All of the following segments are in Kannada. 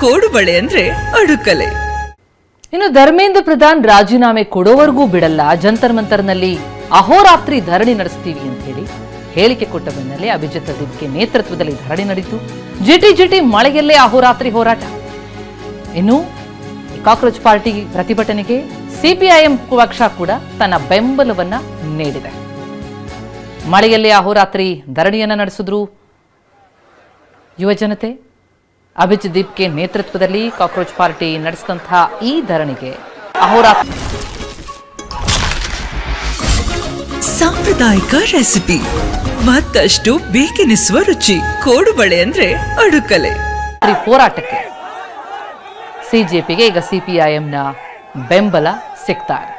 ಕೋಡುಬಳೆ ಅಂದ್ರೆ ಅಡುಕಲೆ. ಇನ್ನು ಧರ್ಮೇಂದ್ರ ಪ್ರಧಾನ್ ರಾಜೀನಾಮೆ ಕೊಡೋವರೆಗೂ ಬಿಡಲ್ಲ, ಜಂತರ್ ಮಂತರ್ನಲ್ಲಿ ಅಹೋರಾತ್ರಿ ಧರಣಿ ನಡೆಸ್ತೀವಿ ಅಂತ ಹೇಳಿ ಹೇಳಿಕೆ ಕೊಟ್ಟ ಬೆನ್ನಲ್ಲೇ ಅಭಿಜಿತ್ ದೀಪ್ಗೆ ನೇತೃತ್ವದಲ್ಲಿ ಧರಣಿ ನಡೆಯಿತು. ಜಿಟಿ ಮಳೆಯಲ್ಲೇ ಅಹೋರಾತ್ರಿ ಹೋರಾಟ. ಇನ್ನು ಕಾಕ್ರೋಚ್ ಪಾರ್ಟಿ ಪ್ರತಿಭಟನೆಗೆ ಸಿಪಿಐಎಂ ಪಕ್ಷ ಕೂಡ ತನ್ನ ಬೆಂಬಲವನ್ನ ನೀಡಿದೆ. ಮಳೆಯಲ್ಲೇ ಅಹೋರಾತ್ರಿ ಧರಣಿಯನ್ನ ನಡೆಸಿದ್ರು ಯುವಜನತೆ. ಅಭಿಜಿತ್ ದೀಪ್ಗೆ ನೇತೃತ್ವದಲ್ಲಿ ಕಾಕ್ರೋಚ್ ಪಾರ್ಟಿ ನಡೆಸಿದಂತಹ ಈ ಧರಣಿಗೆ ಅಹೋರಾತ್ರಿ ಸಾಂಪ್ರದಾಯಿಕ ರೆಸಿಪಿ, ಮತ್ತಷ್ಟು ಬೇಕೆನಿಸುವ ರುಚಿ. ಕೋಡುಬಳೆ ಅಂದ್ರೆ ಅಡುಕಲೆ. ಹೋರಾಟಕ್ಕೆ ಸಿಜೆಪಿಗೆ ಈಗ ಸಿಪಿಐಎಂನ ಬೆಂಬಲ ಸಿಗ್ತಾ ಇದೆ.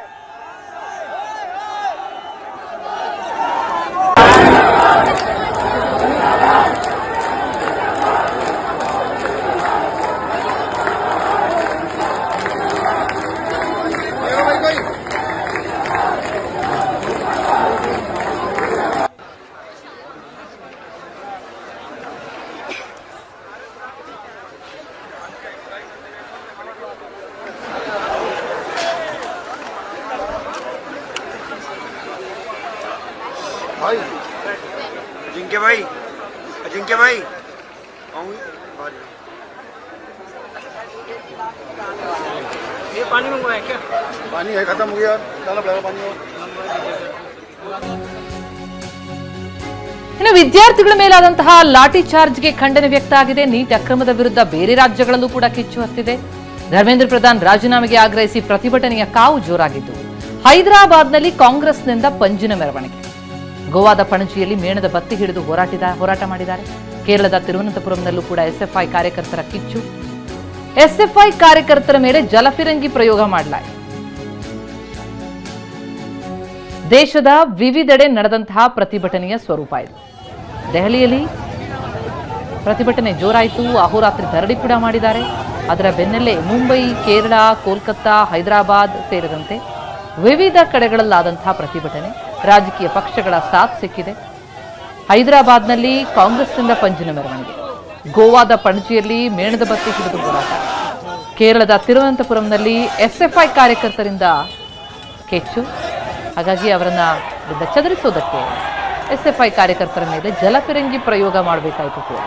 भाई अजिंक्य भाई ये पानी मंगवाया क्या? पानी है, खत्म हो गया, डालना पड़ेगा पानी और। ಇನ್ನು ವಿದ್ಯಾರ್ಥಿಗಳ ಮೇಲಾದಂತಹ ಲಾಠಿ ಚಾರ್ಜ್ಗೆ ಖಂಡನೆ ವ್ಯಕ್ತ ಆಗಿದೆ. ನೀಟ್ ಅಕ್ರಮದ ವಿರುದ್ಧ ಬೇರೆ ರಾಜ್ಯಗಳಲ್ಲೂ ಕೂಡ ಕಿಚ್ಚು ಹತ್ತಿದೆ. ಧರ್ಮೇಂದ್ರ ಪ್ರಧಾನ್ ರಾಜೀನಾಮೆಗೆ ಆಗ್ರಹಿಸಿ ಪ್ರತಿಭಟನೆಯ ಕಾವು ಜೋರಾಗಿದ್ದು, ಹೈದರಾಬಾದ್ನಲ್ಲಿ ಕಾಂಗ್ರೆಸ್ನಿಂದ ಪಂಜಿನ ಮೆರವಣಿಗೆ. ಗೋವಾದ ಪಣಜಿಯಲ್ಲಿ ಮೇಣದ ಬತ್ತಿ ಹಿಡಿದು ಹೋರಾಟ ಮಾಡಿದ್ದಾರೆ. ಕೇರಳದ ತಿರುವನಂತಪುರಂನಲ್ಲೂ ಕೂಡ ಎಸ್ಎಫ್ಐ ಕಾರ್ಯಕರ್ತರ ಕಿಚ್ಚು. ಎಸ್ಎಫ್ಐ ಕಾರ್ಯಕರ್ತರ ಮೇಲೆ ಜಲಫಿರಂಗಿ ಪ್ರಯೋಗ ಮಾಡಲಾಯಿತು. ದೇಶದ ವಿವಿಧೆಡೆ ನಡೆದಂತಹ ಪ್ರತಿಭಟನೆಯ ಸ್ವರೂಪ ಇದು. ದೆಹಲಿಯಲ್ಲಿ ಪ್ರತಿಭಟನೆ ಜೋರಾಯಿತು. ಅಹೋರಾತ್ರಿ ಧರಣಿ ಕೂಡ ಮಾಡಿದ್ದಾರೆ. ಅದರ ಬೆನ್ನಲ್ಲೇ ಮುಂಬೈ, ಕೇರಳ, ಕೋಲ್ಕತ್ತಾ, ಹೈದರಾಬಾದ್ ಸೇರಿದಂತೆ ವಿವಿಧ ಕಡೆಗಳಲ್ಲಾದಂತಹ ಪ್ರತಿಭಟನೆ. ರಾಜಕೀಯ ಪಕ್ಷಗಳ ಸಾಥ್ ಸಿಕ್ಕಿದೆ. ಹೈದರಾಬಾದ್ನಲ್ಲಿ ಕಾಂಗ್ರೆಸ್ನಿಂದ ಪಂಜಿನ ಮೆರವಣಿಗೆ, ಗೋವಾದ ಪಣಜಿಯಲ್ಲಿ ಮೇಣದ ಬತ್ತಿ ಹಿಡಿದು ಹೋರಾಟ, ಕೇರಳದ ತಿರುವನಂತಪುರಂನಲ್ಲಿ ಎಸ್ಎಫ್ಐ ಕಾರ್ಯಕರ್ತರಿಂದ ಕೆಚ್ಚು. ಹಾಗಾಗಿ ಅವರನ್ನ ಚದುರಿಸೋದಕ್ಕೆ ಎಸ್ಎಫ್ಐ ಕಾರ್ಯಕರ್ತರ ಮೇಲೆ ಜಲಫಿರಂಗಿ ಪ್ರಯೋಗ ಮಾಡಬೇಕಾಯಿತು ಕೂಡ.